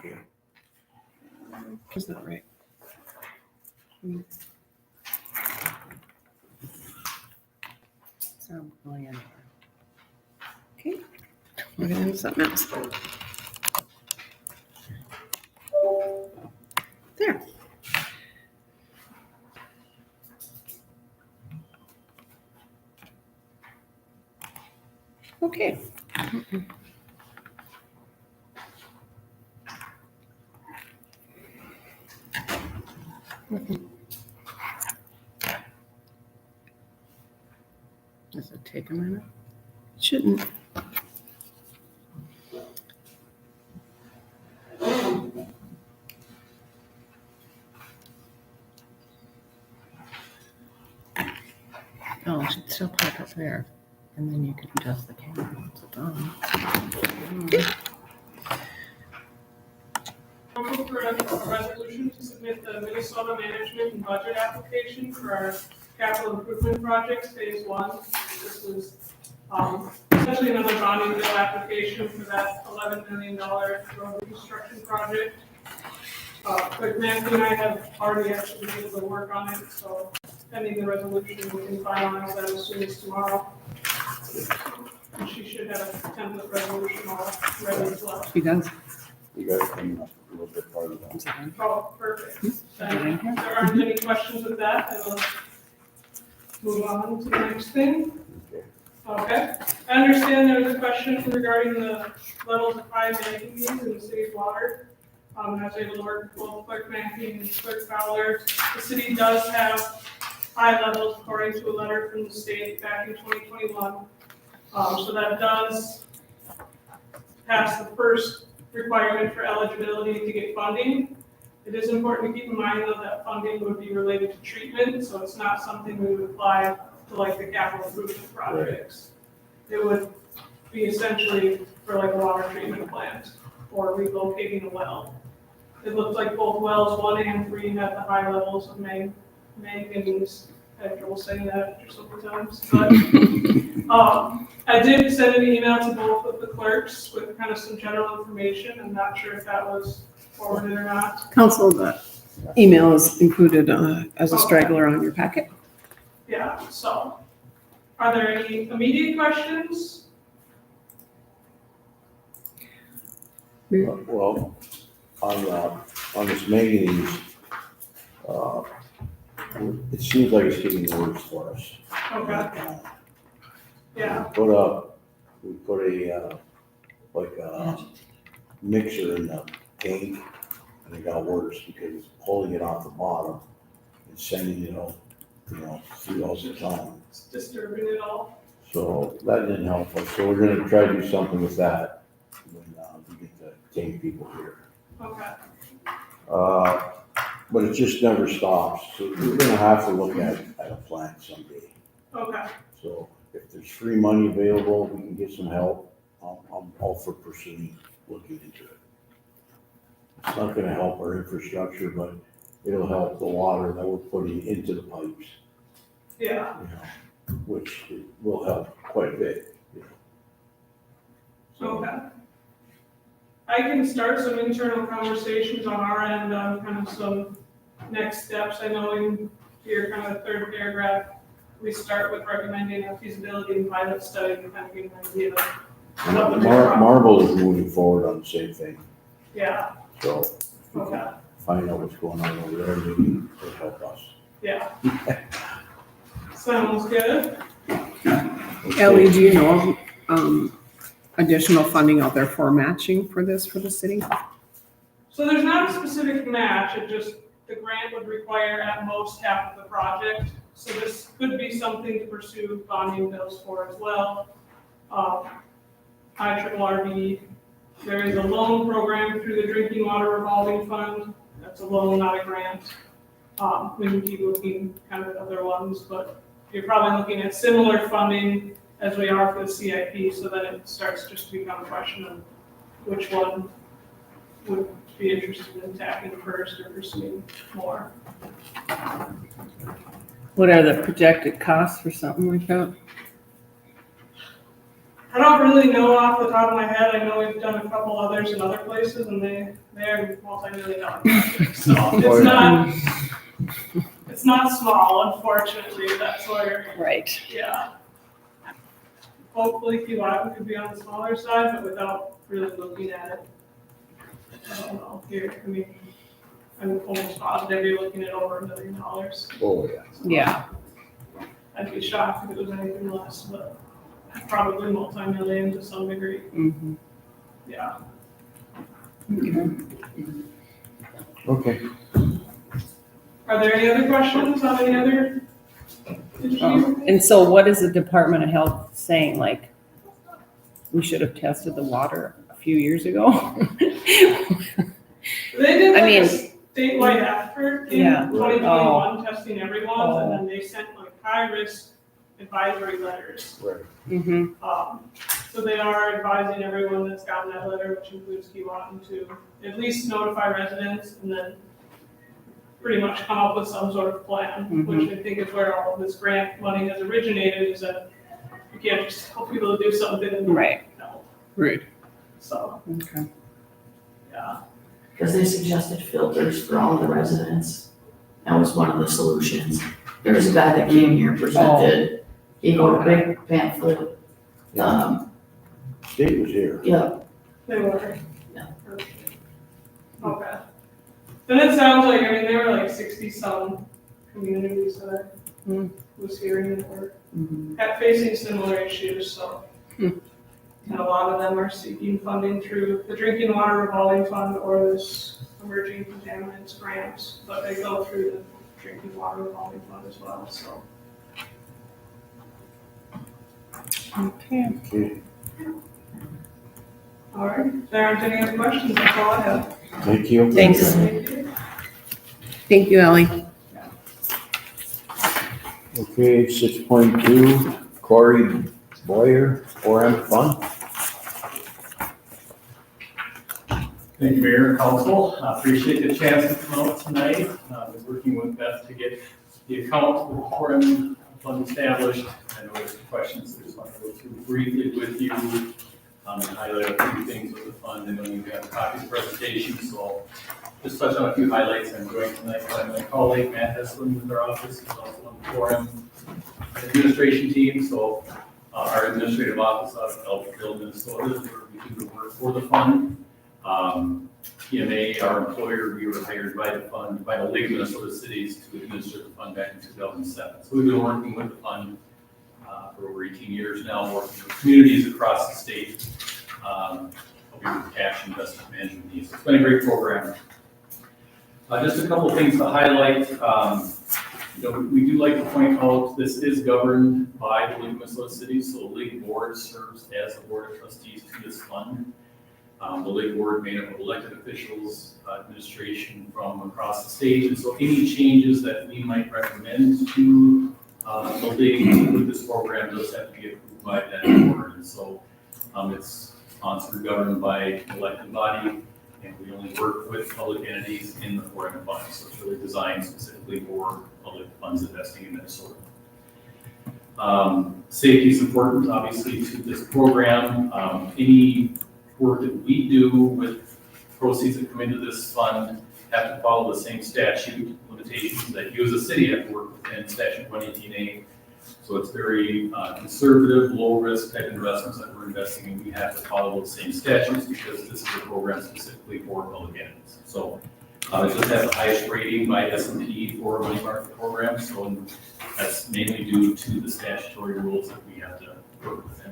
Okay. Is that right? So I'm going anywhere. Okay, we're gonna do something else. There. Okay. Does it take a minute? It shouldn't. Oh, it should still pop up there. And then you can adjust the camera once it's on. Council for a resolution to submit the Minnesota Management and Budget application for our capital improvement projects, phase one. This is essentially another bonding bill application for that $11 million road reconstruction project. But Nancy and I have already actually been able to work on it, so pending the resolution, we can finalize that as soon as tomorrow. And she should have a template resolution all ready as well. She does. You guys can a little bit farther down. Is it in? Oh, perfect. Is it in If here? there aren't any questions with that, then we'll move on to the next thing. Okay. Okay. I understand there was a question regarding the levels of high banking needs in the city's water. I was able to work with both Clerk Mankey and Clerk Fowler. The city does have high levels according to a letter from the state back in 2021. So that does pass the first requirement for eligibility to get funding. It is important to keep in mind though that funding would be related to treatment, so it's not something we would apply to like the capital improvement projects. It would be essentially for like a water treatment plant or relocating a well. It looks like both wells, 1 and 3, have the high levels of manganese. I have trouble saying that after so many times, but I did send an email to both of the clerks with kind of some general information. I'm not sure if that was forwarded or not. Council, the email is included as a straggler on your packet. Yeah, so are there any immediate questions? Well, on this manganese, it seems like it's getting worse for us. Okay, yeah, We put a like a mixer in the tank, and it got worse because it's pulling it off the bottom and sending it out, through all the time. it's disturbing it all. So that didn't help us. So we're gonna try to do something with that when we get the tank people here. Okay, But it just never stops. So we're gonna have to look at a plan someday. okay, So if there's free money available, we can get some help. I'm all for pursuing, looking into it. It's not gonna help our infrastructure, but it'll help the water that we're putting into the pipes, yeah, which will help quite a bit. So, okay. I can start some internal conversations on our end on kind of some next steps. I know in your kind of third paragraph, we start with recommending a feasibility and pilot study to kind of get an idea of what the Marble is moving forward on the same thing, Yeah, so if we okay, can find out what's going on over there, maybe it'll help us. yeah. Sounds good. Ellie, do you know additional funding out there for matching for this for the city? So there's not a specific match, it just, the grant would require at most half of the project. So this could be something to pursue bonding bills for as well. IRRB, there is a loan program through the Drinking Water Revolving Fund. That's a loan, not a grant. We can keep looking kind of at other ones, but you're probably looking at similar funding as we are for the CIP, so that it starts just to become a question of which one would be interested in tackling first or pursuing more. What are the projected costs for something like that? I don't really know off the top of my head. I know we've done a couple others in other places, and they're multi-million-dollar projects. So it's not small, unfortunately. That's where, Right. yeah. Hopefully Keewatin could be on the smaller side, but without really looking at it. I don't know. Here, I mean, I'm almost positive you're looking at over $1 million. Oh, yeah. Yeah. I'd be shocked if it was anything less, but probably multi-million to some degree. Mhm. Yeah. Okay. Are there any other questions on any other issues? And so what is the Department of Health saying? Like, we should have tested the water a few years ago? They did I like mean- a statewide effort in Yeah. 2021, testing everyone, Oh. and then they sent like high-risk advisory letters. Right. Mm-hmm. So they are advising everyone that's gotten that letter, which includes Keewatin, to at least notify residents and then pretty much come up with some sort of plan, which I think is where all of this grant money has originated, is that you can't just tell people to do something and Right. help. Right. So, Okay. yeah. Because they suggested filters for all the residents. That was one of the solutions. There was a guy that came here, presented, he wrote a big pamphlet. State was here. Yeah, They were. Yeah. Okay. Then it sounds like, I mean, they were like 60-some communities that I was hearing that were facing similar issues, so. And a lot of them are seeking funding through the Drinking Water Revolving Fund or this Emerging Contaminants Grant, but they go through the Drinking Water Revolving Fund as well, so. Okay. Okay. All right, if there aren't any other questions, that's all I have. Thank you. Thanks. Thank you. Thank you, Ally. Okay, 6.2, Corey Boyer, 4M Fund. Thank you, Mayor and Council. I appreciate the chance to come out tonight. I was working with Beth to get the account for him fund established. I know there's some questions, I just want to go through briefly with you and highlight a few things with the fund. And then you have copies of the presentation, so I'll just touch on a few highlights. I'm joined tonight by my colleague, Matt Heslin, with our office, who's also on the forum administration team. So our administrative office out of Elkville, Minnesota, is where we do the work for the fund. PMA, our employer, we were hired by the fund, by the League of Minnesota Cities to administer the fund back in 2007. So we've been working with the fund for over 18 years now, working with communities across the state, helping with cash investment management needs. It's been a great program. Just a couple of things to highlight. We do like to point out this is governed by the League of Minnesota Cities, so the League Board serves as the Board of Trustees to this fund. The League Board made up of elected officials, administration from across the state, and so any changes that we might recommend to the League with this program does have to be approved by that board. And so it's sponsored, governed by an elected body, and we only work with public entities in the foreign fund. So it's really designed specifically for public funds investing in Minnesota. Safety is important, obviously, to this program. Any work that we do with proceeds that come into this fund have to follow the same statute limitations that you as a city have to work within, statute 118A. So it's very conservative, low risk type investments that we're investing in. We have to follow those same statutes because this is a program specifically for public entities. So it just has the highest rating by S&P for money market programs. So that's mainly due to the statutory rules that we have to work within.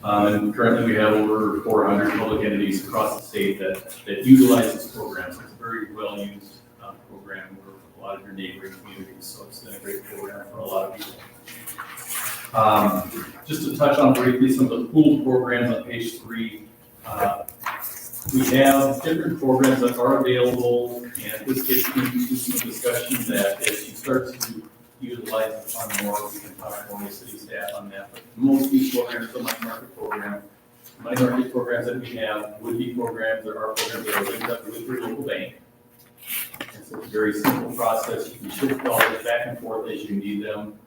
And currently we have over 400 public entities across the state that utilize this program. So it's a very well used program for a lot of your neighboring communities. So it's been a great program for a lot of people. Just to touch on briefly some of the pooled programs on page 3. We have different programs that are available, and this gets into some discussion that as you start to utilize the fund more, we can talk more with city staff on that. But most of these programs are money market program. Money market programs that we have would be programs, there are programs that are linked up with your local bank. And so it's a very simple process. You can shift dollars back and forth as you need them.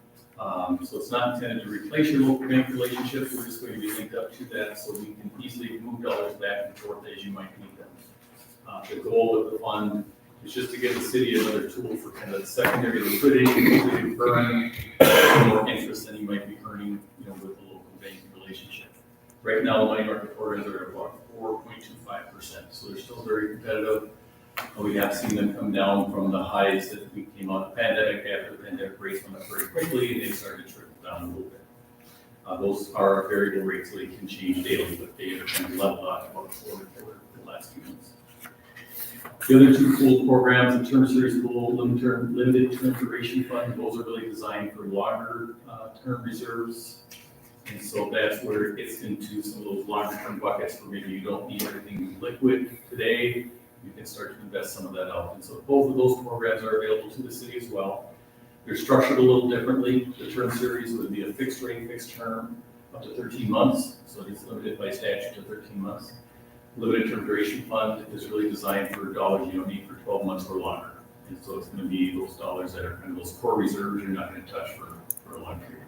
So it's not intended to replace your local bank relationship. We're just going to be linked up to that so we can easily move dollars back and forth as you might need them. The goal of the fund is just to give the city another tool for kind of secondary liquidity to earn more interest than you might be earning, with the local banking relationship. Right now, the money market programs are at about 4.25%, so they're still very competitive. We have seen them come down from the highs that we came out of the pandemic. After the pandemic, rates went up very quickly, and they started to trickle down a little bit. Those are variable rates, so they can change daily, but they are kind of leveled out about for the last few months. The other two pooled programs, the term series pool, limited term duration fund, those are really designed for longer term reserves. And so that's where it gets into some of those longer term buckets where maybe you don't need everything liquid today. You can start to invest some of that out. And so both of those programs are available to the city as well. They're structured a little differently. The term series would be a fixed rate, fixed term, up to 13 months. So it's limited by statute to 13 months. Limited term duration fund is really designed for dollars you don't need for 12 months or longer. And so it's going to be those dollars that are kind of those core reserves you're not going to touch for a long period.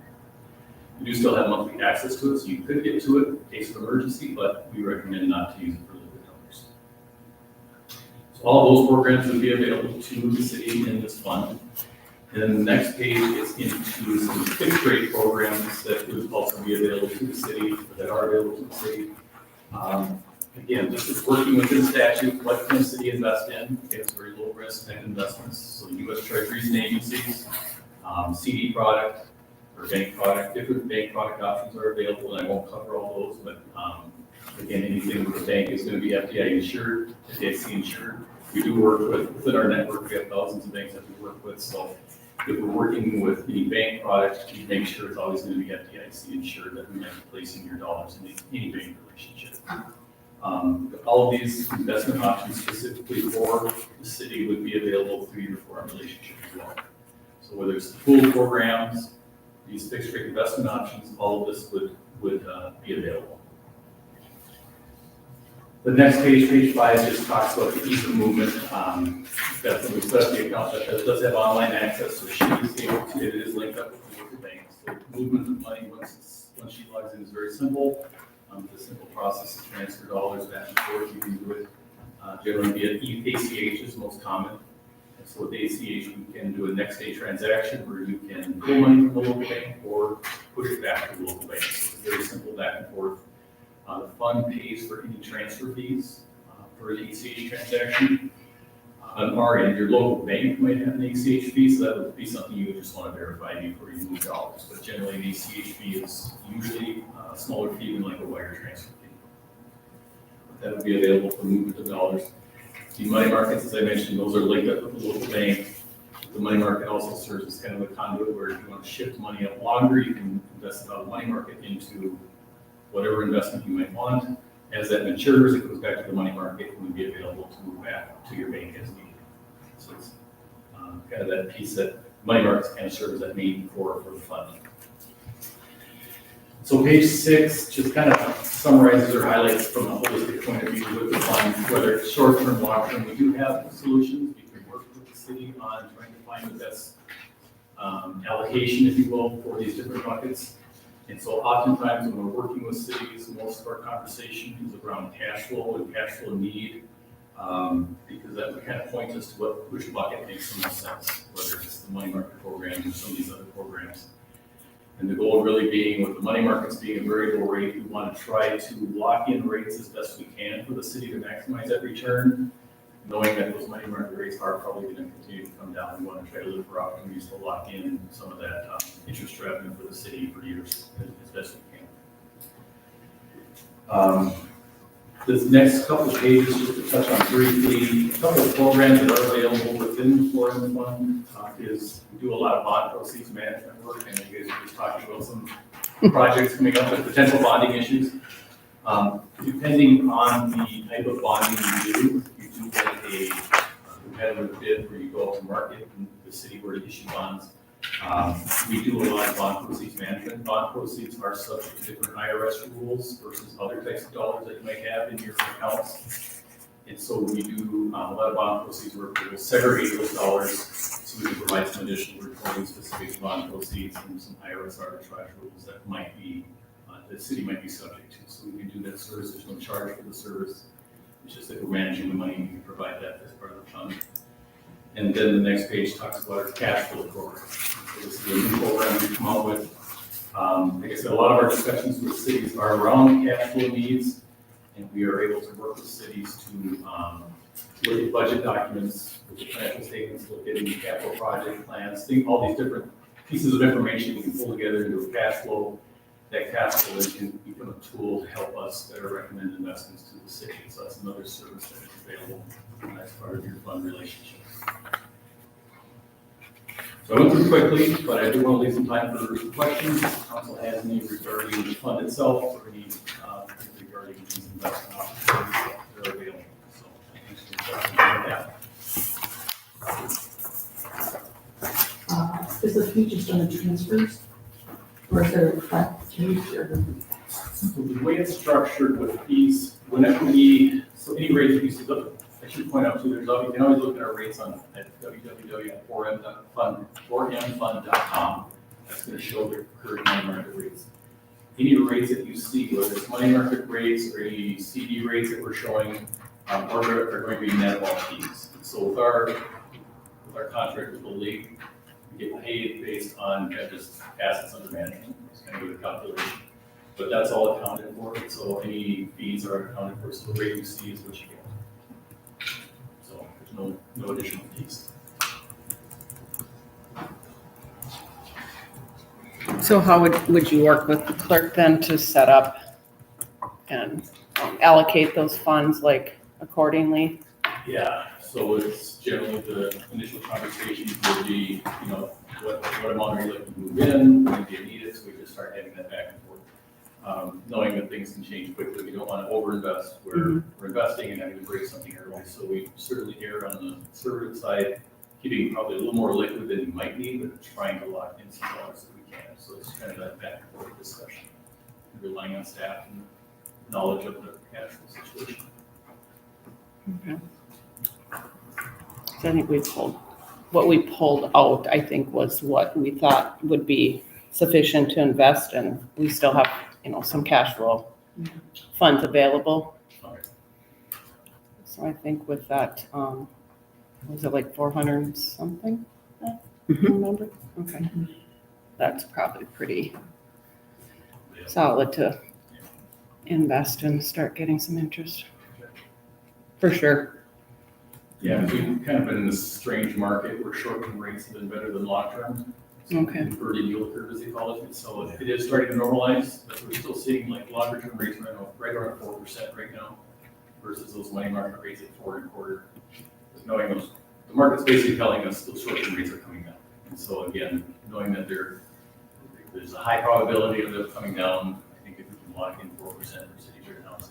You do still have monthly access to it, so you could get to it in case of emergency, but we recommend not to use it for liquid dollars. So all those programs would be available to the city in this fund. And then the next page is into some fixed rate programs that would also be available to the city, or that are available to the city. Again, this is working within statute, what can the city invest in? It's very low risk type investments. So U.S. Treasuries and agencies, CD product, or bank product, different bank product options are available, and I won't cover all those, but again, anything with the bank is going to be FDIC insured, FDIC insured. We do work within our network, we have thousands of banks that we work with, so if we're working with any bank product, we make sure it's always going to be FDIC insured, that we're not placing your dollars in any bank relationship. All of these investment options specifically for the city would be available through your foreign relationship as well. So whether it's the pool programs, these fixed rate investment options, all of this would be available. The next page, page 5, just talks about the ease of movement. That's when we set up the account that does have online access, so she is able to, it is linked up with the local bank. So movement of money once she logs in is very simple. The simple process is transfer dollars back and forth. You can do it generally via ACH is most common. And so with ACH, we can do a next day transaction where you can pull money from the local bank or push it back to the local bank. So it's very simple back and forth. The fund pays for any transfer fees for an ACH transaction. On our end, your local bank might have an ACH fee, so that would be something you would just want to verify before you move dollars. But generally, an ACH fee is usually a smaller fee than like a wire transfer fee. But that would be available for movement of dollars. The money markets, as I mentioned, those are linked up with the local bank. The money market also serves as kind of a conduit where if you want to shift money out longer, you can invest out of the money market into whatever investment you might want. As that matures, it goes back to the money market and would be available to move back to your bank as needed. So it's kind of that piece that money markets kind of serve as that need for the fund. So page 6 just kind of summarizes or highlights from a holistic point of view with the fund, whether it's short-term, long-term. We do have solutions. We can work with the city on trying to find the best allocation, if you will, for these different buckets. And so oftentimes when we're working with cities, most of our conversation is around cash flow and cash flow need, because that would kind of point us to which bucket makes the most sense, whether it's the money market program or some of these other programs. And the goal really being, with the money markets being a variable rate, we want to try to lock in rates as best we can for the city to maximize that return, knowing that those money market rates are probably going to continue to come down. We want to try to look for opportunities to lock in some of that interest revenue for the city for years as best we can. This next couple of pages, just to touch on briefly, a couple of programs that are available within the Florida Fund is we do a lot of bond proceeds management work, and you guys are just talking about some projects coming up with potential bonding issues. Depending on the type of bonding you do get a competitive bid where you go out to market and the city were to issue bonds. We do a lot of bond proceeds management. Bond proceeds are subject to different IRS rules versus other types of dollars that you might have in your accounts. And so we do a lot of bond proceeds work. We'll segregate those dollars So we can provide some additional reporting specific bond proceeds and some IRS arbitrage rules that might be, the city might be subject to. So we can do that service, there's no charge for the service. It's just that we're managing the money, we can provide that as part of the fund. And then the next page talks about our cash flow program. So this is a new program we come out with. Like I said, a lot of our discussions with cities are around cash flow needs, and we are able to work with cities to look at budget documents, look at financial statements, look at any capital project plans, think all these different pieces of information we can pull together into a cash flow. That cash flow can become a tool to help us better recommend investments to the city. So that's another service that is available as part of your fund relationship. So I went through quickly, but I do want to leave some time for questions. Council has any regarding the fund itself or any regarding these investment opportunities that are available. So thanks for questions on that. Is the fee just on the transfers? Or is there a flat fee or? So the way it's structured with fees, whenever we, so any rates we see, I should point out too, you can always look at our rates on at www.4mfund.com. That's going to show the current money market rates. Any rates that you see, whether it's money market rates or any CD rates that we're showing, are going to be net of all fees. So with our contract with the league, we get paid based on just assets under management. It's kind of a calculation. But that's all accounted for, so any fees are accounted for, so the rate you see is what you get. So there's no additional fees. So how would you work with the clerk then to set up and allocate those funds like accordingly? Yeah, so it's generally the initial conversations will be, what amount are you looking to move in, when do you need it, so we just start having that back and forth. Knowing that things can change quickly, we don't want to overinvest, we're investing and having to break something early, so we certainly err on the conservative side, keeping probably a little more liquid than you might need, but trying to lock in some dollars that we can, so it's kind of that back and forth discussion, relying on staff and knowledge of the cash flow situation. Okay. So I think what we pulled out, I think, was what we thought would be sufficient to invest in. We still have, some cash flow funds available. Okay. So I think with that, was it like 400 and something? Mm-hmm. Remember? Okay. That's probably pretty solid to invest and start getting some interest. For sure. Yeah, we've kind of been in this strange market where short-term rates have been better than long-term. Okay. Inverted yield curve, as they call it. So it is starting to normalize, but we're still seeing like longer-term rates right around 4% right now versus those money market rates at 4.25%. Knowing the market's basically telling us those short-term rates are coming down. And so again, knowing that there's a high probability of them coming down, I think if we can lock in 4% for cities right now, it's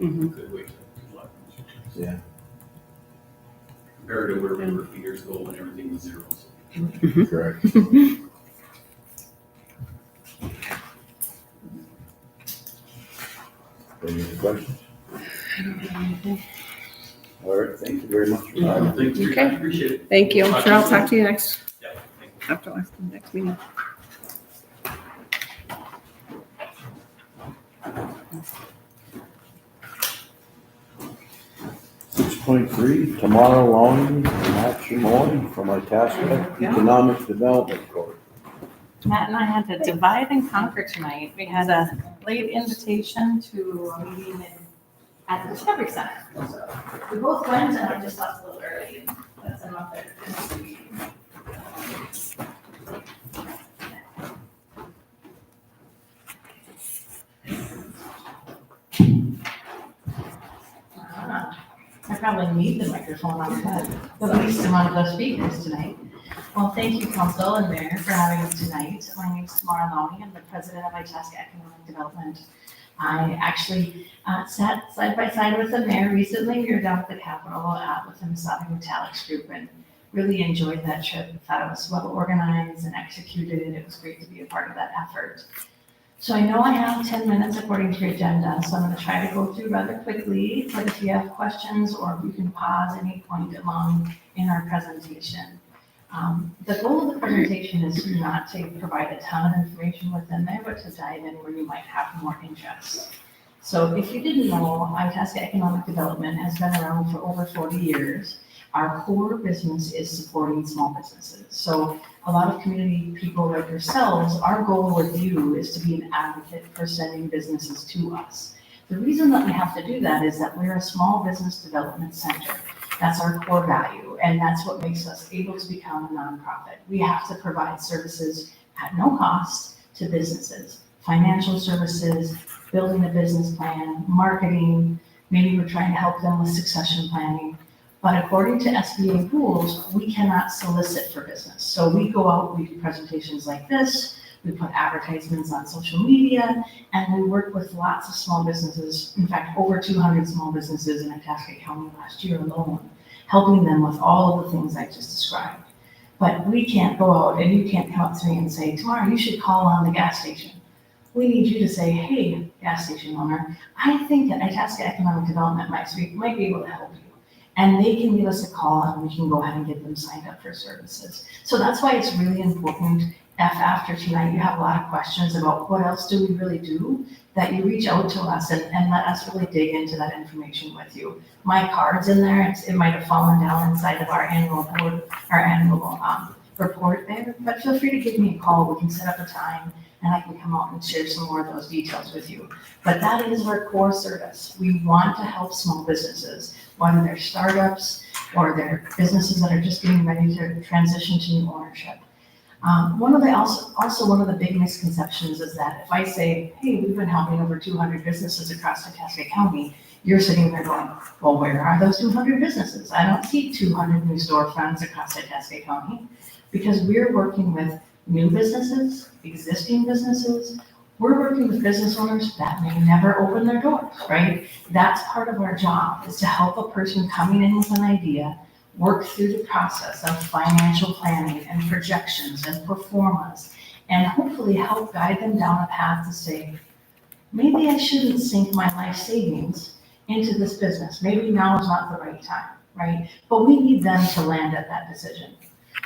a good way to lock in. Yeah. Compared to where we were a few years ago when everything was zero. So. Correct. Any other questions? I don't have anything. All right, thank you very much for your Yeah, time. thanks for your Okay. time. Appreciate it. Thank you. Talk Sure, to I'll you talk soon. to you next, Yeah, thank you. after the next meeting. .3, tomorrow long, action morning from Itasca Economic Development Corp. Matt and I had to divide and conquer tonight. We had a late invitation to a meeting at the Discovery Center. So we both went and I just left a little early and let them up there. I probably need the microphone on the least amount of speakers tonight. Well, thank you, Council and Mayor, for having us tonight. My name is Tamara Lowney. I'm the president of Itasca Economic Development. I actually sat side by side with the mayor recently. We were down at the Capitol with the Masonic Metallics group and really enjoyed that trip. Thought it was well organized and executed. It was great to be a part of that effort. So I know I have 10 minutes according to your agenda, so I'm going to try to go through rather quickly. But if you have questions or you can pause any point along in our presentation, The goal of the presentation is not to provide a ton of information within there, but to dive in where you might have more interest. So if you didn't know, Itasca Economic Development has been around for over 40 years. Our core business is supporting small businesses. So a lot of community people like yourselves, our goal with you is to be an advocate for sending businesses to us. The reason that we have to do that is that we're a small business development center. That's our core value, and that's what makes us able to become a nonprofit. We have to provide services at no cost to businesses, financial services, building a business plan, marketing, maybe we're trying to help them with succession planning. But according to SBA rules, we cannot solicit for business. So we go out, we do presentations like this, we put advertisements on social media, and we work with lots of small businesses. In fact, over 200 small businesses in Itasca County last year alone, helping them with all of the things I just described. But we can't go out and you can't come up to me and say, tomorrow you should call on the gas station. We need you to say, hey, gas station owner, I think that Itasca Economic Development might be able to help you. And they can give us a call and we can go ahead and get them signed up for services. So that's why it's really important if after tonight you have a lot of questions about what else do we really do, that you reach out to us and let us really dig into that information with you. My card's in there, it might have fallen down inside of our annual report there, but feel free to give me a call. We can set up a time and I can come out and share some more of those details with you. But that is our core service. We want to help small businesses, whether they're startups or they're businesses that are just getting ready to transition to new ownership. One of the big misconceptions is that if I say, hey, we've been helping over 200 businesses across Itasca County, you're sitting there going, well, where are those 200 businesses? I don't see 200 new storefronts across Itasca County, because we're working with new businesses, existing businesses. We're working with business owners that may never open their doors, right? That's part of our job, is to help a person coming in with an idea work through the process of financial planning and projections and performance, and hopefully help guide them down a path to say, maybe I shouldn't sink my life savings into this business. Maybe now is not the right time, right? But we need them to land at that decision.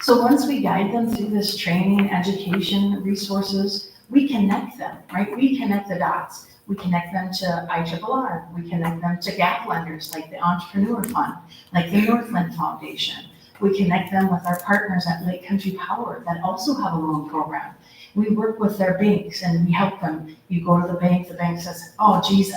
So once we guide them through this training, education, resources, we connect them, right? We connect the dots. We connect them to IRRR. We connect them to gap lenders like the Entrepreneur Fund, like the Northland Foundation. We connect them with our partners at Lake Country Power that also have a loan program. We work with their banks and we help them. You go to the bank says, oh, geez,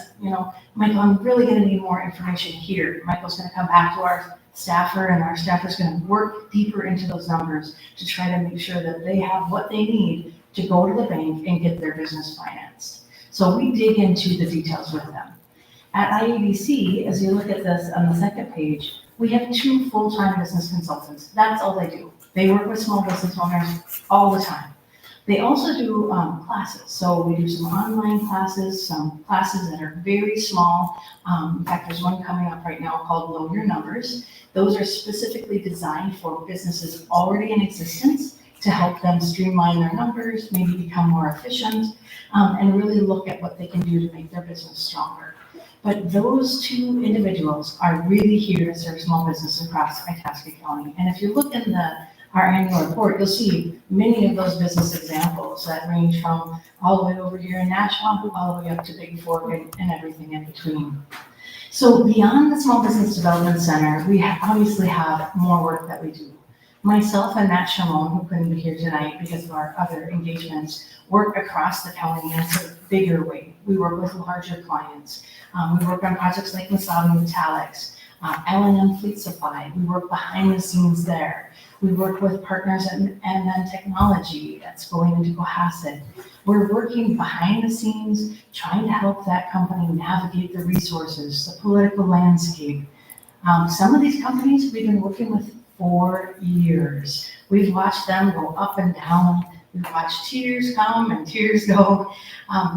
Michael, I'm really gonna need more information here. Michael's gonna come back to our staffer and our staffer's gonna work deeper into those numbers to try to make sure that they have what they need to go to the bank and get their business financed. So we dig into the details with them. At IABC, as you look at this on the second page, we have 2 full-time business consultants. That's all they do. They work with small business owners all the time. They also do classes. So we do some online classes, some classes that are very small. In fact, there's one coming up right now called Know Your Numbers. Those are specifically designed for businesses already in existence to help them streamline their numbers, maybe become more efficient, and really look at what they can do to make their business stronger. But those 2 individuals are really here to serve small businesses across Itasca County. And if you look in our annual report, you'll see many of those business examples that range from all the way over here in Nashua, all the way up to Big Fork and everything in between. So beyond the Small Business Development Center, we obviously have more work that we do. Myself and Matt Shimon, who couldn't be here tonight because of our other engagements, work across the county in a sort of bigger way. We work with larger clients. We work on projects like Masabi Metallics, L&M Fleet Supply. We work behind the scenes there. We work with partners at MN Technology that's going into Cohasset. We're working behind the scenes, trying to help that company navigate the resources, the political landscape. Some of these companies we've been working with for years. We've watched them go up and down. We've watched tears come and tears go.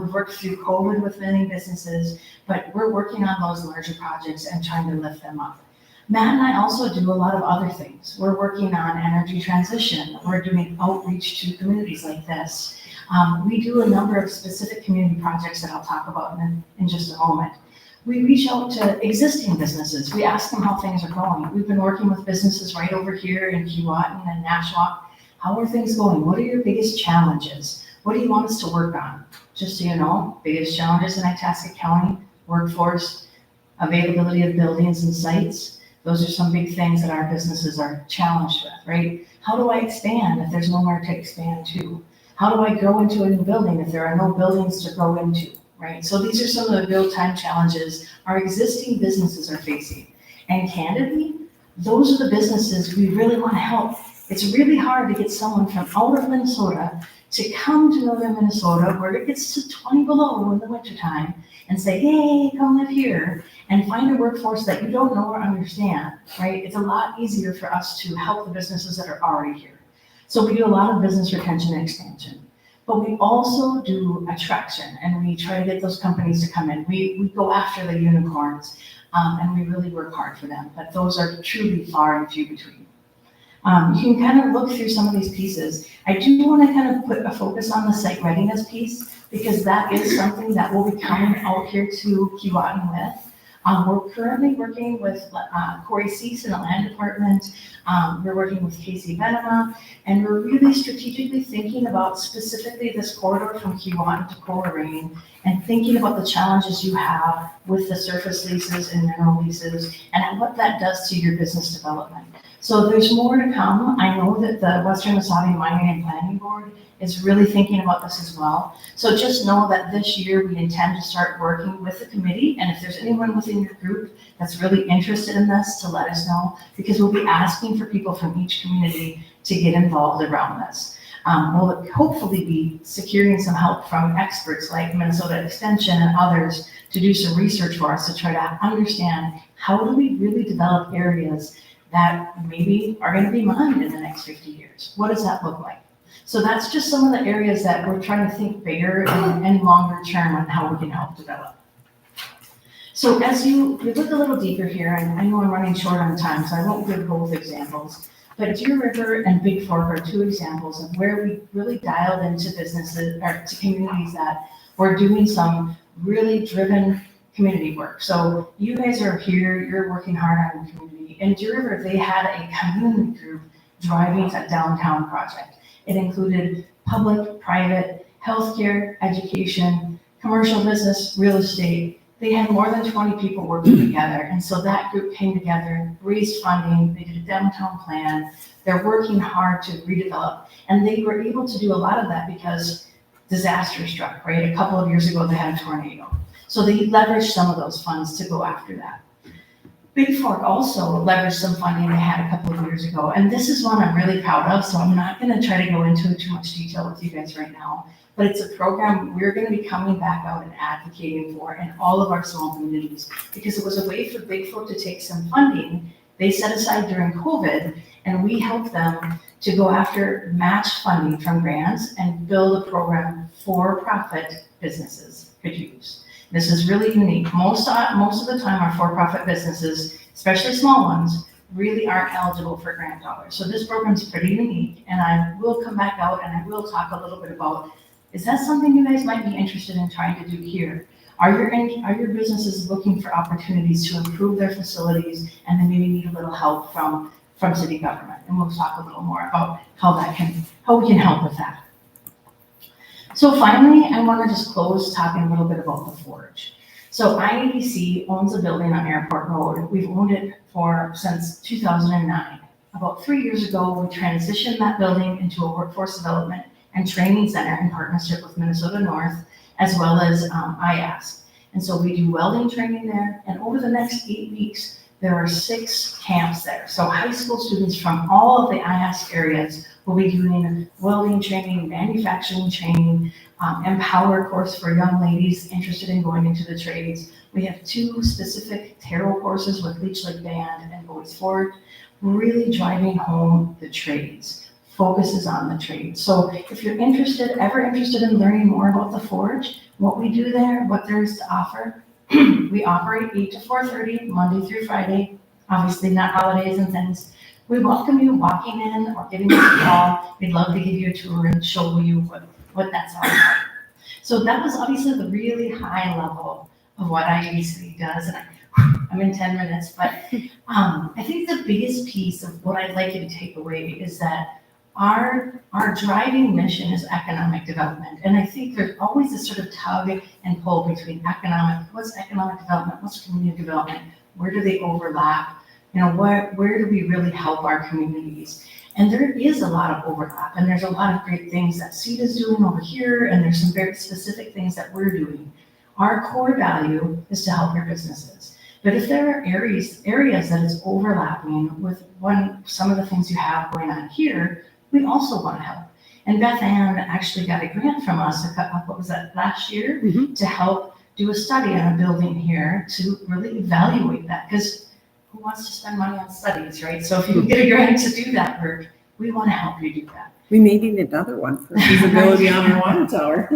We've worked through COVID with many businesses, but we're working on those larger projects and trying to lift them up. Matt and I also do a lot of other things. We're working on energy transition. We're doing outreach to communities like this. We do a number of specific community projects that I'll talk about in just a moment. we reach out to existing businesses. We ask them how things are going. We've been working with businesses right over here in Keewatin and Nashwauk. How are things going? What are your biggest challenges? What do you want us to work on? Just so you know, biggest challenges in Itasca County, workforce, availability of buildings and sites. Those are some big things that our businesses are challenged with, right? How do I expand if there's nowhere to expand to? How do I grow into a new building if there are no buildings to grow into, right? So these are some of the real-time challenges our existing businesses are facing. And candidly, those are the businesses we really want to help. It's really hard to get someone from out of Minnesota to come to northern Minnesota where it gets to 20 below in the wintertime and say, hey, come live here, and find a workforce that you don't know or understand, right? It's a lot easier for us to help the businesses that are already here. So we do a lot of business retention and expansion, but we also do attraction, and we try to get those companies to come in. We go after the unicorns, and we really work hard for them, but those are truly far and few between. You can kind of look through some of these pieces. I do want to kind of put a focus on the site readiness piece, because that is something that we'll be coming out here to Keewatin with. We're currently working with Corey Cease in the land department. We're working with Casey Venema, and we're really strategically thinking about specifically this corridor from Keewatin to Coleraine, and thinking about the challenges you have with the surface leases and mineral leases, and what that does to your business development. So there's more to come. I know that the Western Wasabi Mining and Planning Board is really thinking about this as well. So just know that this year we intend to start working with the committee, and if there's anyone within your group that's really interested in this, to let us know, because we'll be asking for people from each community to get involved around this. We'll hopefully be securing some help from experts like Minnesota Extension and others to do some research for us to try to understand how do we really develop areas that maybe are going to be mined in the next 50 years. What does that look like? So that's just some of the areas that we're trying to think bigger and longer term on how we can help develop. So as you look a little deeper here, and I know I'm running short on time, so I won't give both examples, but Deer River and Big Fork are two examples of where we really dialed into businesses or to communities that were doing some really driven community work. So you guys are here, you're working hard on the community. In Deer River, they had a community group driving a downtown project. It included public, private, healthcare, education, commercial business, real estate. They had more than 20 people working together. And so that group came together, raised funding, they did a downtown plan. They're working hard to redevelop. And they were able to do a lot of that because disaster struck, right? A couple of years ago, they had a tornado. So they leveraged some of those funds to go after that. Big Fork also leveraged some funding they had a couple of years ago, and this is one I'm really proud of, so I'm not going to try to go into too much detail with you guys right now, but it's a program we're going to be coming back out and advocating for in all of our small communities, because it was a way for Big Fork to take some funding they set aside during COVID, and we helped them to go after match funding from grants and build a program for-profit businesses could use. This is really unique. Most of the time, our for-profit businesses, especially small ones, really aren't eligible for grant dollars. So this program's pretty unique, and I will come back out and I will talk a little bit about, is that something you guys might be interested in trying to do here? Are your businesses looking for opportunities to improve their facilities and then maybe need a little help from city government? And we'll talk a little more about how we can help with that. So finally, I want to just close talking a little bit about the Forge. So IABC owns a building on Airport Road. We've owned it since 2009. About 3 years ago, we transitioned that building into a workforce development and training center in partnership with Minnesota North, as well as IASC. And so we do welding training there, and over the next 8 weeks, there are 6 camps there. So high school students from all of the IASC areas will be doing welding training, manufacturing training, Empower course for young ladies interested in going into the trades. We have 2 specific tarot courses with Leech Lake Band and Boys Forward, really driving home the trades, focuses on the trades. So if you're ever interested in learning more about the Forge, what we do there, what there is to offer, we operate 8 to 4:30, Monday through Friday, obviously not holidays and things. We welcome you walking in or giving us a call. We'd love to give you a tour and show you what that's all about. So that was obviously the really high level of what IUB City does, and I'm in 10 minutes, but I think the biggest piece of what I'd like you to take away is that our driving mission is economic development. And I think there's always this sort of tug and pull between what's economic development, what's community development, where do they overlap? You know, where do we really help our communities? And there is a lot of overlap, and there's a lot of great things that SEED is doing over here, and there's some very specific things that we're doing. Our core value is to help our businesses. But if there are areas that is overlapping with some of the things you have going on here, we also want to help. And Beth Ann actually got a grant from us, what was that, last year? Mm-hmm. To help do a study on a building here to really evaluate that, because who wants to spend money on studies, right? So if you can get a grant to do that work, we want to help you do that. We may need another one for feasibility on our water tower.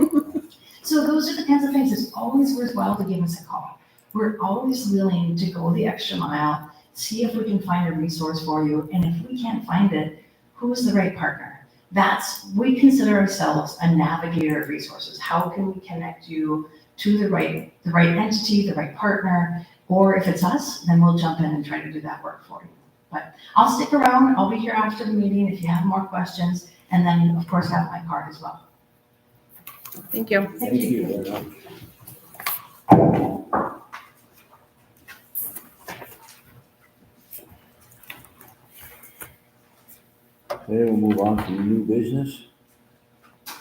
So those are the kinds of things, it's always worthwhile to give us a call. We're always willing to go the extra mile, see if we can find a resource for you, and if we can't find it, who's the right partner? We consider ourselves a navigator of resources. How can we connect you to the right entity, the right partner, or if it's us, then we'll jump in and try to do that work for you. But I'll stick around, I'll be here after the meeting if you have more questions, and then of course have my card as well. Thank you. Thank you very much. Okay, we'll move on to new business.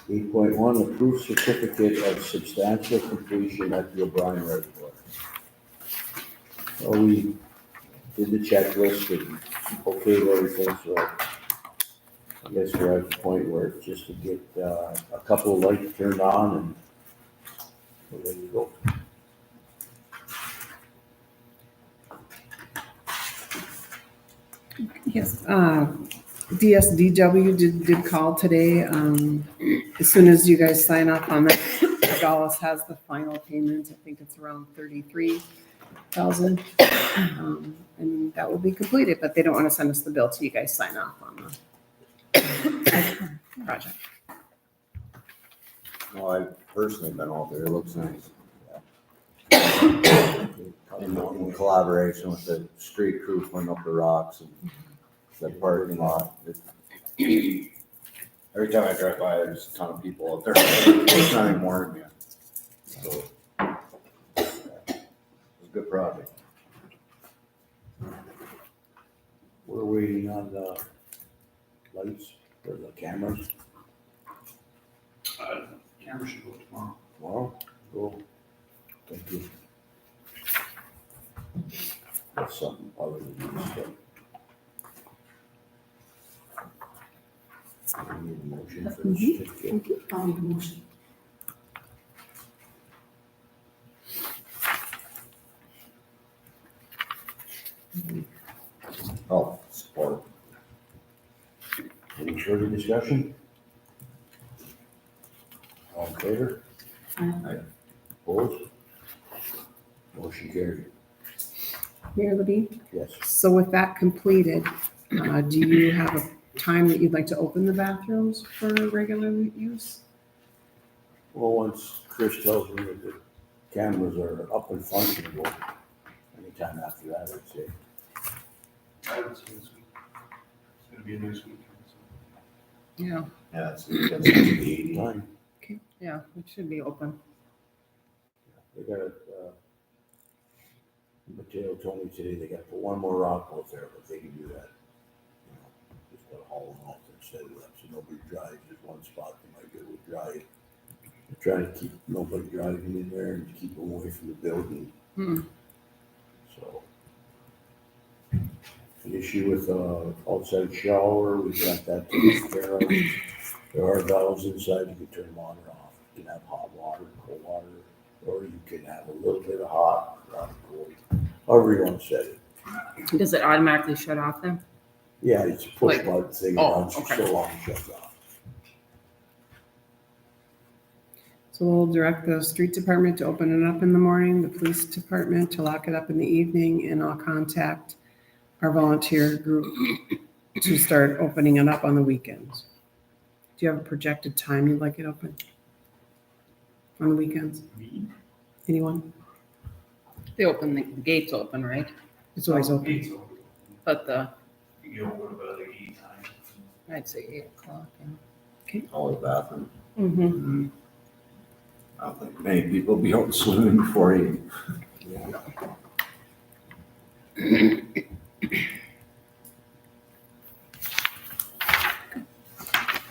8.1, approved certificate of substantial completion at the O'Brien Reservoir. So we did the checklist and okayed everything, so I guess we're at the point where it's just to get a couple of lights turned on and we're ready to go. Yes, DSDW did call today. As soon as you guys sign up on that, Dallas has the final payment. I think it's around $33,000. And that will be completed, but they don't want to send us the bill till you guys sign off on the project. Well, I've personally been out there, it looks nice. In collaboration with the street crew putting up the rocks and the parking lot. Every time I drive by, there's a ton of people out there. It's not even warning me. So, it's a good project. We're waiting on the lights or the cameras. Camera should go tomorrow. Tomorrow, go. Thank you. That's something other than this stuff. We need a motion for the certificate. I'll make a motion. Oh, support. Any further discussion? All in favor? Aye. Opposed? Motion carried. Mayor Libby, Yes. so with that completed, do you have a time that you'd like to open the bathrooms for regular use? Well, once Chris tells me that the cameras are up and functioning, anytime after that, I'd say. I would say this week. It's gonna be a nice weekend, so. Yeah, Yeah, that's the 80. Time. okay, yeah, it should be open. They got it, Mateo told me today they got to put one more rock out there, but they can do that. You know, just gotta haul them out there instead of that, so nobody drives, there's one spot they might be able to drive. They're trying to keep nobody driving in there and keep them away from the building. So. The issue with, outside shower, we've got that taken care of. There are valves inside, you can turn water off, you can have hot water, cold water, or you can have a little bit of hot, cold, however you want to set it. Does it automatically shut off then? Yeah, it's a push Like- button thing, it oh, runs for okay. so long, it shuts off. So we'll direct the street department to open it up in the morning, the police department to lock it up in the evening, and I'll contact our volunteer group to start opening it up on the weekends. Do you have a projected time you'd like it open? On the weekends? Anyone? They open, the gates open, right? It's always open. Gates open. But the, You don't go to bed at 8 times. I'd say 8 o'clock. All the bathroom. Mm-hmm. I don't think many people be out swimming before 8.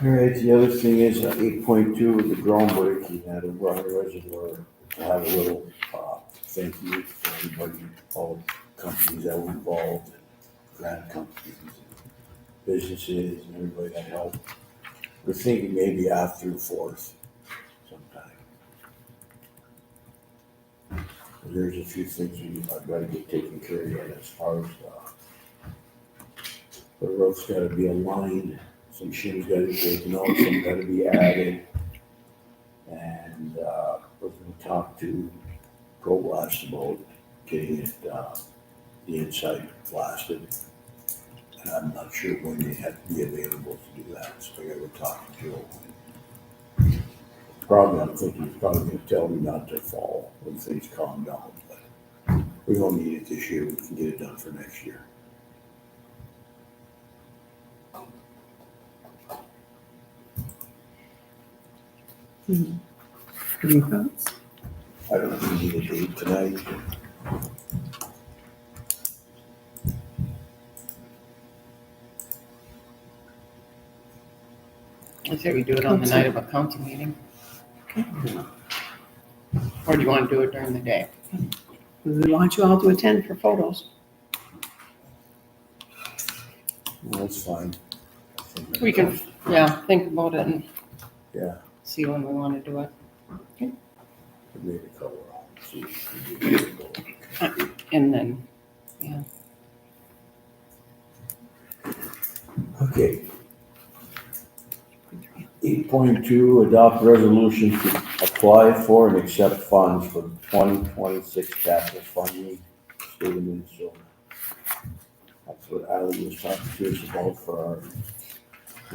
All right, the other thing is 8.2 with the groundbreaking at O'Brien Reservoir. To have a little thank you for everybody, all the companies that were involved, grant companies, businesses, and everybody that helped. We're thinking maybe after the 4th sometime. There's a few things I've got to get taken care of as far as the roof's got to be aligned, some shim's got to be taken out, some got to be added. And we're going to talk to Pro Blast about getting it, the inside blasted. And I'm not sure when they have to be available to do that, so I got to talk to Joe. Probably, I'm thinking he's probably going to tell me not to fall when things calm down, but we don't need it this year. We can get it done for next year. Any thoughts? I don't know if we need a date tonight. I say we do it on the night of a council meeting. Or do you want to do it during the day? We want you all to attend for photos. Well, that's fine. We can, yeah, think about it and Yeah, see when we want to do it. maybe color on, see if we can do it. And then, yeah. Okay. 8.2, adopt resolution to apply for and accept funds for the 2026 capital funding, state of Minnesota. That's what Ali was talking to us about for our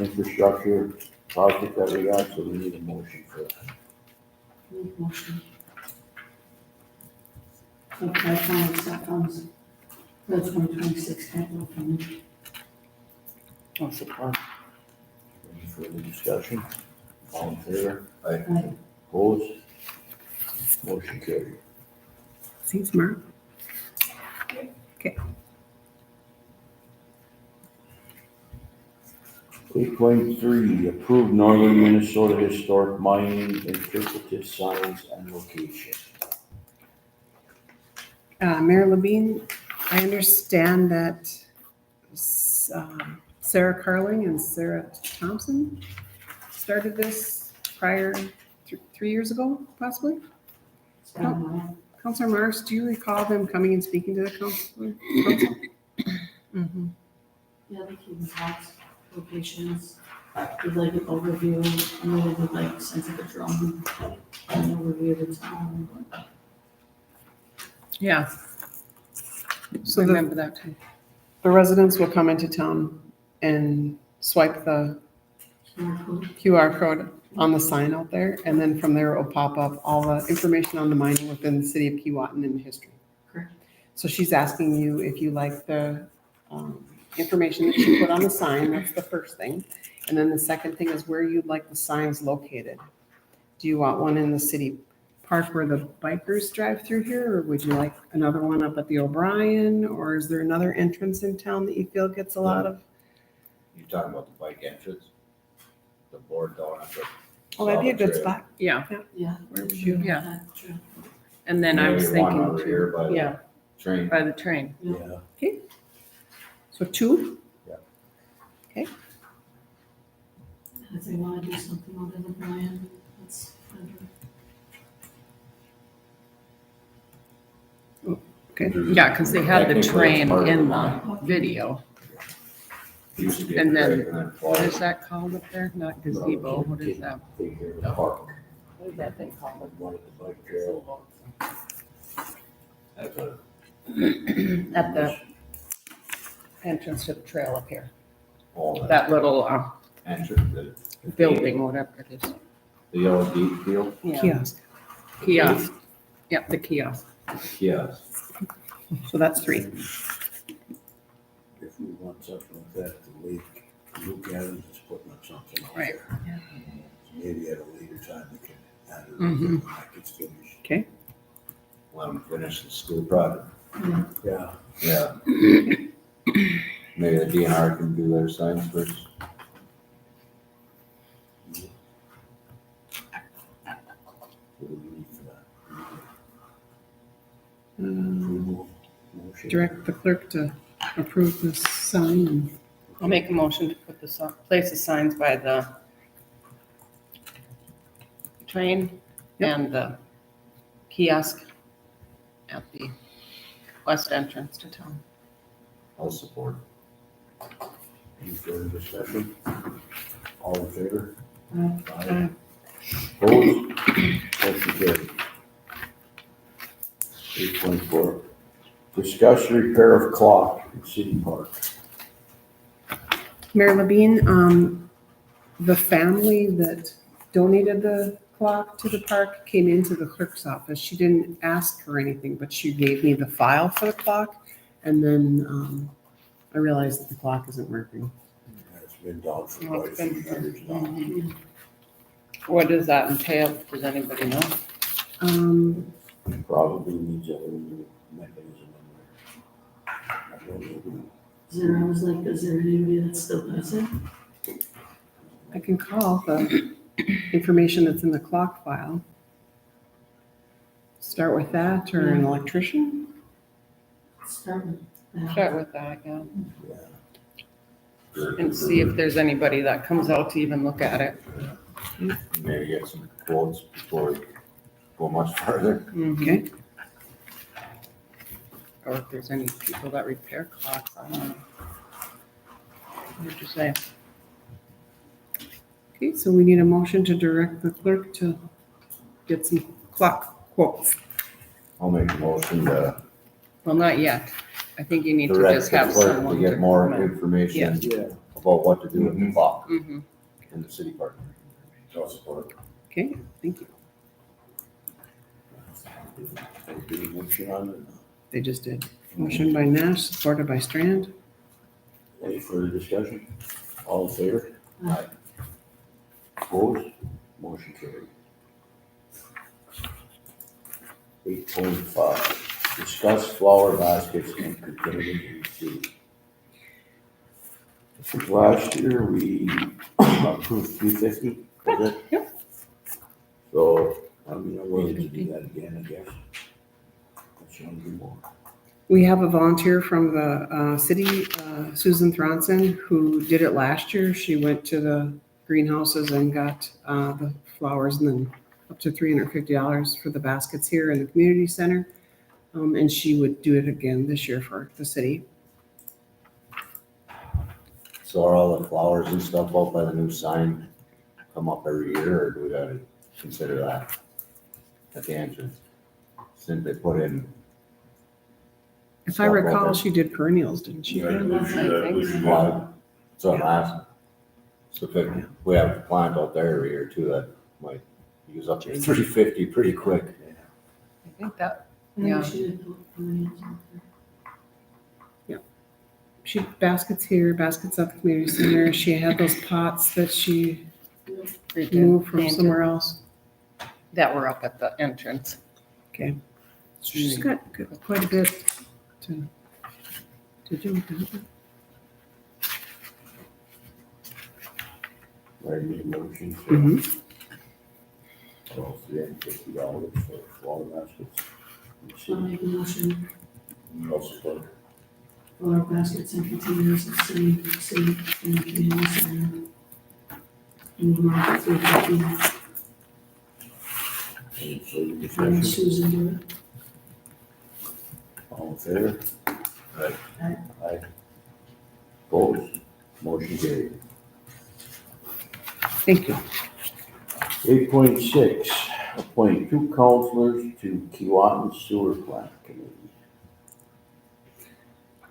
infrastructure project that we got, so we need a motion for that. Make motion. Okay, final accept funds for the 2026 capital fund. I'll support. Any further discussion? All in favor? Aye. Opposed? Motion carried. See, smart. 8.3, approve Northern Minnesota Historic Mining interpretive signs and location. Mayor Levine, I understand that Sarah Carling and Sarah Thompson started this prior, 3 years ago, possibly? It's been a while. Counselor Marks, do you recall them coming and speaking to the council? Mhm. Yeah, they keep in touch, locations, did like an overview, and then they did like sense of a drum, an overview of the town. Yeah. So I the remember that too. residents will come into town and swipe the QR code on the sign out there, and then from there it will pop up all the information on the mining within the city of Keewatin and the history. Correct. So she's asking you if you like the information that she put on the sign, that's the first thing. And then the second thing is where you'd like the signs located. Do you want one in the city park where the bikers drive through here, or would you like another one up at the O'Brien, or is there another entrance in town that you feel gets a lot of? You talking about the bike entrance? The board down at the. Oh, that'd be a good trail. spot. Yeah, Yeah. Where would you? Yeah. True. and then I was Maybe one thinking over here too, by the yeah, train. by the train. Yeah. So 2? If they wanna do something over the Brian, that's better. Okay. Yeah, because they had the Technically, it's train part of in the the video. Used to be a And then, trail and what fly. is that called up there? Not gazebo, what is that? Take care of the park. What is that thing called? One at the bike trail. That's a, At the entrance to the trail up here, all that that little entrance, the building, whatever it is. The yellow gate field. Yeah, Kiosk. kiosk, yep, the kiosk. Yes. So that's 3. If we want something like that, the lake, Luke Adams is putting up something out Right. there. So maybe at a later time we can add it Mhm. when that gets finished. Okay. Let them finish the school project. Yeah, Yeah. Maybe the DNR can do their signs first. what do we need for that? Um, Approval, motion? Direct the clerk to approve this sign and I'll make a motion to put place the signs by the train and the kiosk at the west entrance to town. I'll support. Any further discussion? All in favor? Aye. Opposed? Motion carried. 8.4, discuss repair of clock in City Park. Mayor Levine, the family that donated the clock to the park came into the clerk's office. She didn't ask for anything, but she gave me the file for the clock. And then I realized that the clock isn't working. It's been down for Oh, quite a it's few been- years now. What does that entail? Does anybody know? Probably needs a new mechanism in there. I don't know. Is there anybody that still has it? I can call the information that's in the clock file. Start with that or an electrician? Start with that. Start with that, yeah. Yeah. And see if there's anybody that comes out to even look at it. Maybe get some quotes before we go much further. Okay. Or if there's any people that repair clocks, I don't know. What'd you say? Okay, so we need a motion to direct the clerk to get some clock quotes. I'll make a motion to Well, not yet. I think you need to direct just the have clerk someone to get more come in. information Yeah. about what to do with the clock Mhm. in the city park. I'll support. Okay, thank you. Any motion on it? They just did. Motion by Nash, supported by Strand. Any further discussion? All in favor? Aye. Opposed? Motion carried. 8.5, discuss flower baskets and containers received. I think last year we approved 350, was it? Yep. So, I'm willing to do that again, I guess. That's one do more. We have a volunteer from the city, Susan Thronson, who did it last year. She went to the greenhouses and got the flowers and then up to $350 for the baskets here in the community center. And she would do it again this year for the city. So are all the flowers and stuff out by the new sign come up every year, or do we gotta consider that at the entrance? Since they put in, If I recall, she did perennials, didn't she? well, so I'm asking. So if we have a plant out there every year too, that might use up your 350 pretty quick. I think that, Yeah, yeah. she did put perennials out there. She baskets here, baskets at the community center. She had those pots that she moved from Painted. somewhere else. That were up at the entrance. Okay. So she's got quite a bit to do with that. Ready to make a motion Mhm. for $350 for flower baskets. I'll make a motion I'll support. for our baskets and containers at city and community center. And we'll mark it 350. Any further And discussion? Susan do it. All in favor? Aye. Aye. Aye. Opposed? Motion carried. Thank you. 8.6, appoint 2 counselors to Keewatin Sewer Plant Committee.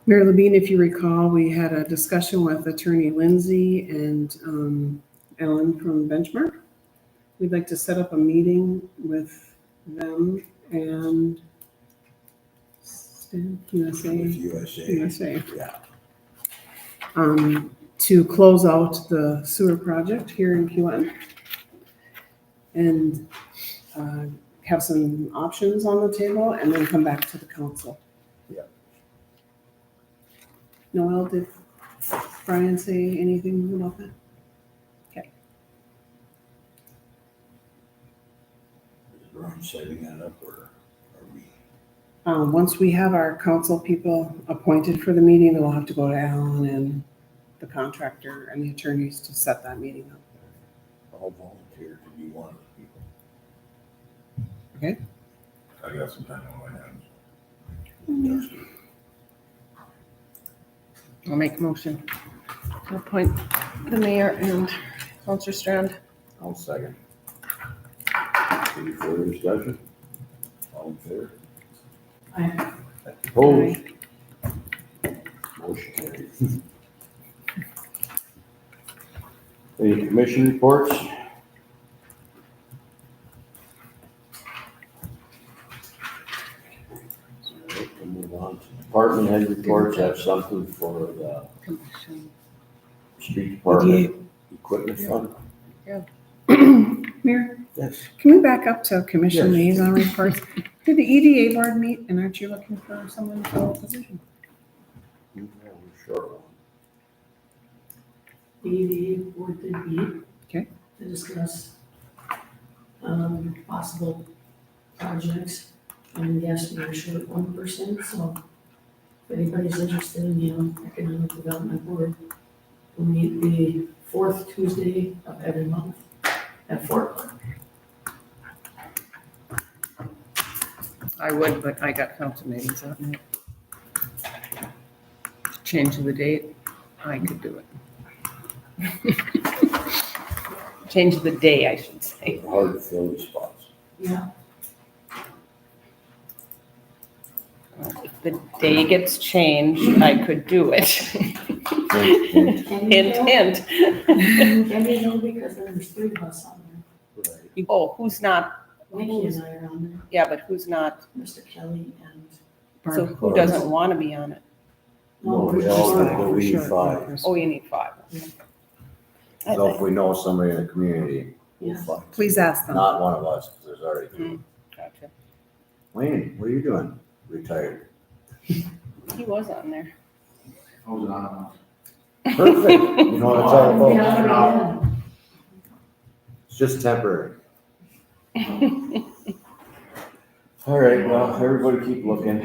Mayor Levine, if you recall, we had a discussion with Attorney Lindsay and Ellen from Benchmark. We'd like to set up a meeting with them and USA, with USA. USA. Yeah, To close out the sewer project here in Keewatin. And have some options on the table and then come back to the council. Yeah. Noel, did Brian say anything about that? is Ron setting that up or are we? Once we have our council people appointed for the meeting, we'll have to go to Alan and the contractor and the attorneys to set that meeting up. I'll volunteer to be one of the people. Okay. I got some time on my hands. I'll make a motion to appoint the mayor and Counselor Strand. I'll second. Any further discussion? All in favor? Aye. Opposed? Motion carried. Any commission reports? All right, we'll move on to department head reports. Have something for the Commission. street department equipment fund? Mayor, Yes. can we back up to commission Yes. liaison reports? Did the EDA board meet and aren't you looking for someone to fill a position? Yeah, we're short one. The EDA board did meet. Okay. To discuss, possible projects. And yes, we are short one person, so if anybody's interested in the economic development board, we'll meet the fourth Tuesday of every month at 4 o'clock. I would, but I got council meetings that night. Change the date, I could do it. Change the day, I should say. Hard to fill the spots. Yeah. If the day gets changed, I could do it. Hint, hint. Hint, hint. Can you know, because there's 3 of us on there. Right. Oh, who's not, Nikki and I are on yeah, but who's not, there, Mr. Kelly and. so who doesn't want to be on it? No, we're we all short. know that we need 5. Oh, you need 5. I So if think- we know somebody in the community, We'll Yes. find. Please ask them. not one of us, because there's already two. Gotcha. Wayne, what are you doing? Retired. He was on there. Perfect. You know what it's all about. Yeah. It's just temporary. All right, well, everybody keep looking.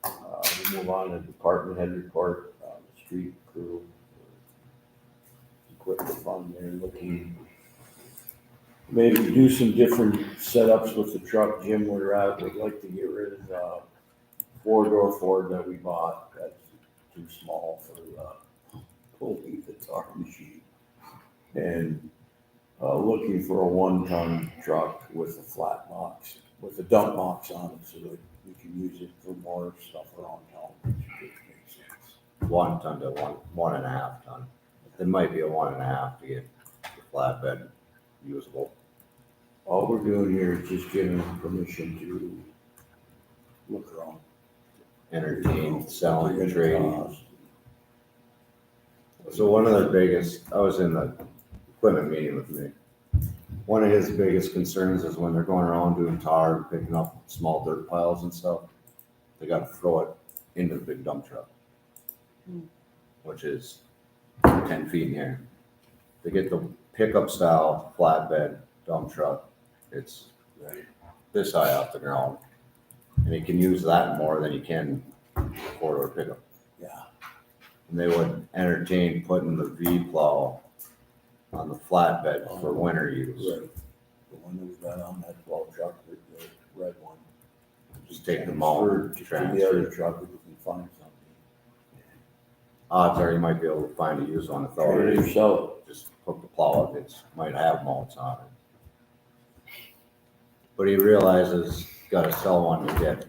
We'll move on to department head report, the street crew. Equipment fund, they're looking. Maybe do some different setups with the truck, Jim, we're at, we'd like to get rid of the 4-door Ford that we bought, that's too small for pulling the tar machine. And looking for a 1-ton truck with a flat box, with a dump box on it, so that we can use it for more stuff around town, which makes sense. 1 ton to 1.5 ton. It might be a 1.5 to get the flatbed usable. All we're doing here is just giving them permission to look around. Entertain, selling, What they're trading. gonna cost. So one of the biggest, I was in the equipment meeting with me. One of his biggest concerns is when they're going around doing tar and picking up small dirt piles and stuff, they gotta throw it into the big dump truck. Which is 10 feet in the air. They get the pickup style flatbed dump truck, it's Right. this high off the ground. And you can use that more than you can 4-door pickup. Yeah, And they would entertain putting the V-plow on the flatbed for winter use. right. The one that we got on that 12 truck, the red one. Just take the mower, To the transfer. other truck if we can find something. Odds are you might be able to find a used one if Trade it already. yourself. Just hook the plow up, it might have mounts on it. But he realizes you gotta sell one to get,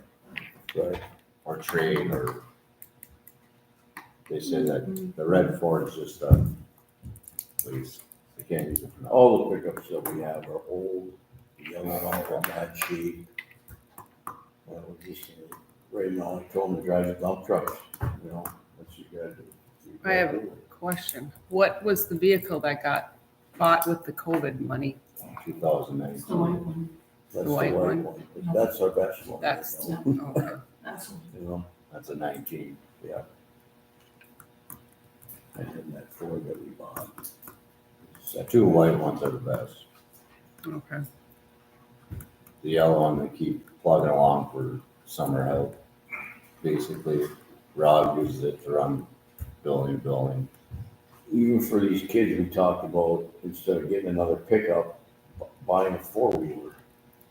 Right. or trade, or they say that the red Ford is just a lease. They can't use it for nothing. All the pickups that we have are old, yellow out, bad shape. Well, we're just right now, I told him to drive the dump trucks, you know, that's what you gotta do. You I have gotta a do it. question. What was the vehicle that got bought with the COVID money? 2019. It's the white one. That's The the white white one? one, that's our best one. That's, you know, okay. That's one. You know, That's a 19. yeah. And then that Ford that we bought. The two white ones are the best. Okay. The yellow one, they keep plugging along for summer help. Basically, Rob uses it to run building to building. Even for these kids we talked about, instead of getting another pickup, buying a four-wheeler.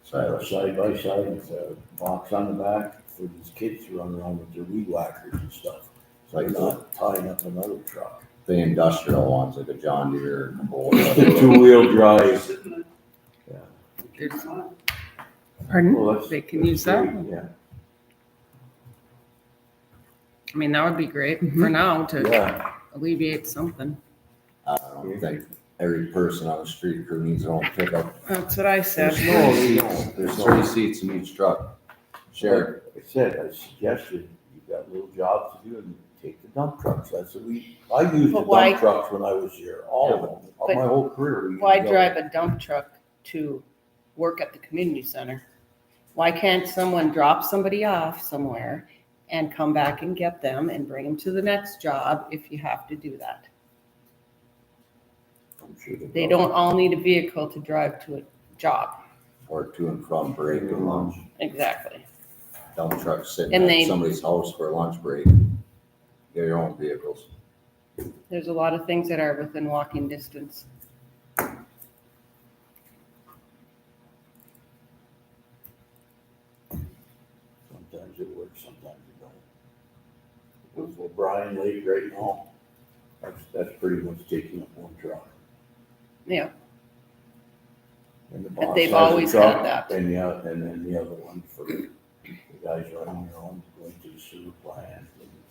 Side by side with a box on the back for these kids to run around with their weed whackers and stuff. So Like they're not tying up another truck. the industrial ones, like a John Deere, a Bolt. The two-wheel drive. Yeah. There's- Pardon? Well, that's- They can that's use that? great, Yeah, I mean, that would be great for now to yeah. alleviate something. I don't think every person on the street crew needs their own pickup. That's what I said. There's no seats, there's 3 seats in each truck. Share. Like I said, I suggested, you've got little jobs to do and take the dump trucks. That's what I used the But why- dump trucks when I was here, all of them, But my whole career. we Why used them. drive a dump truck to work at the community center? Why can't someone drop somebody off somewhere and come back and get them and bring them to the next job if you have to do that? I'm sure They don't all need a vehicle to drive to a job. Or to and from break and lunch. Exactly. Dump trucks sitting And at they- somebody's house for a lunch break. Get your own vehicles. There's a lot of things that are within walking distance. Sometimes it works, sometimes it don't. With Bryan Lake right now, that's pretty much taking up one truck. Yeah, And the But boss they've has a always truck, had that. And and then the other one for the guys running their own, going to the sewer plant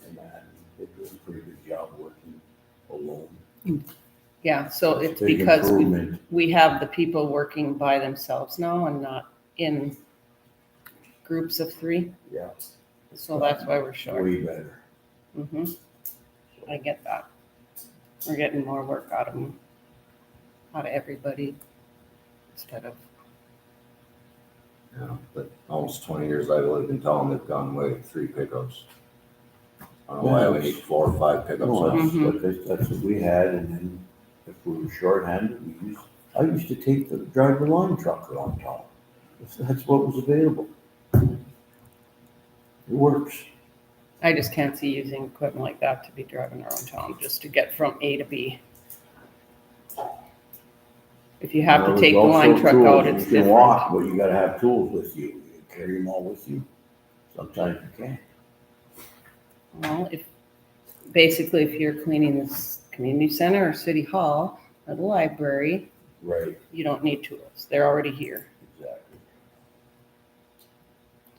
and that. They do a pretty good job working alone. yeah, so it's Big because improvement. we have the people working by themselves now and not in groups of 3, Yeah. so that's why we're short. Way better. I get that. We're getting more work out of them, out of everybody, instead of, Yeah, but almost 20 years I've lived in town, they've gone away with 3 pickups. I don't know why we need 4 or 5 pickups. No, now. that's what we had, and then if we were short-handed, I used to drive the line truck around town. That's what was available. It works. I just can't see using equipment like that to be driving around town, just to get from A to B. If you have to There's take the also line truck tools. out, it's You can walk, different. but you gotta have tools with you. You carry them all with you. Sometimes you can't. Well, basically, if you're cleaning this community center or city hall or the library, Right, you don't need tools. They're already here, exactly.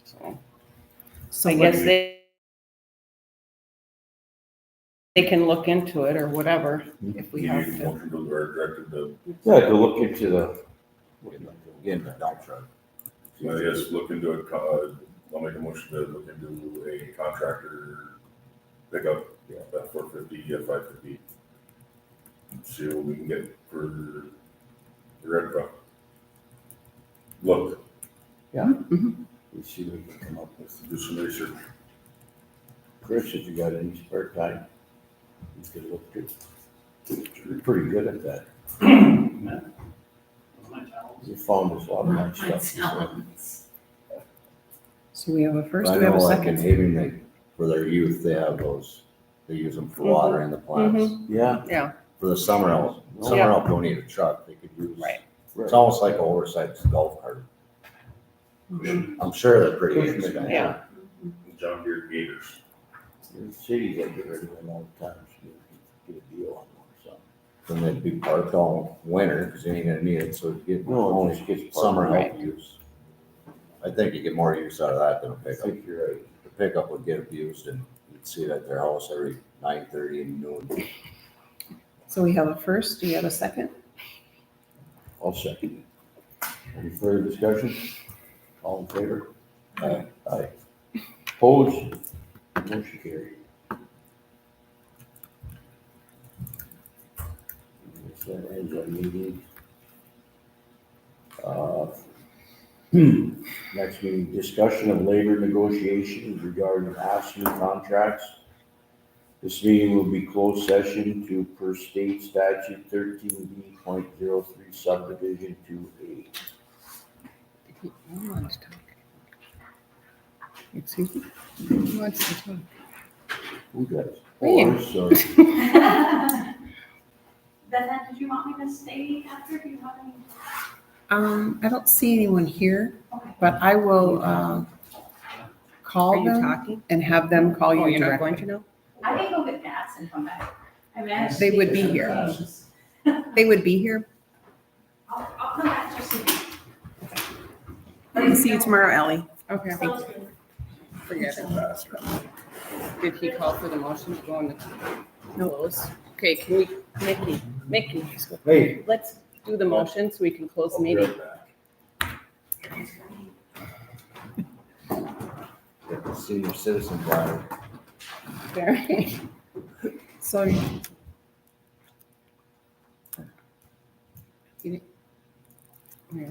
so. So I guess they can look into it or whatever, if we have to. Motion to our director to, Yeah, to look into Get in the dump truck. yes, look into it, I'll make a motion to look into a contractor pickup, at 450, at 550. See what we can get for the red truck. Look, we see what we can come up with. do some research. Chris, if you got any spare time, you could look too. You're pretty good at that. You found us a lot of nice stuff. So we have a first, I we have know a like in second. Haven, for their youth, they have those, they use them for watering the plants. Yeah. For the summer help, summer Yeah. help don't need a truck, they could use. Right. It's almost like an oversized golf cart. I'm sure they're pretty expensive. Yeah. John Deere Gators. In cities, they get rid of them all the time, so you can get a deal on one or something. Then they'd be parked all winter, because you ain't gonna need it, so it'd get No, it only just gets parked. summer help Right. use. I think you get more use out of that than a I pickup. think you're right. The pickup would get abused and you'd see it at their house every 9:30 and noon. So we have a first, do you have a second? I'll second it. Any further discussion? All in favor? Aye. Aye. Opposed? Motion carried. That ends our meeting. Next meeting, discussion of labor negotiations regarding ASME contracts. This meeting will be closed session to per state statute 13B.03 subdivision 2A. Who wants to talk? Excuse me? Who wants to talk? Who does? Me. Oh, I'm sorry. Then, did you want me to stay after? Do you have any? I don't see anyone here, Okay. but I will, Are call you them talking? and have them call Oh, you you're not going to directly. know? I can go get gas and come back. I managed. They to would get be some here. things. They would be here. I'll come back just in case. I'll see you tomorrow, Ellie. Okay. Sounds good. Forget it. Did he call for the motion to go into close? Okay, can we, Mickey, Hey. let's do the motion so we can close the I'll be meeting. right back. Get the senior citizen bladder. There. So. Yeah.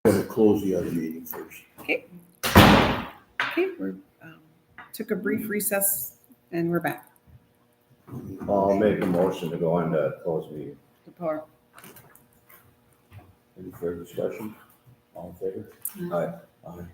Gotta close the other meeting first. Okay, we're, took a brief recess and we're back. I'll make a motion to go into closed meeting. Support. Any further discussion? All in favor? Aye. Aye.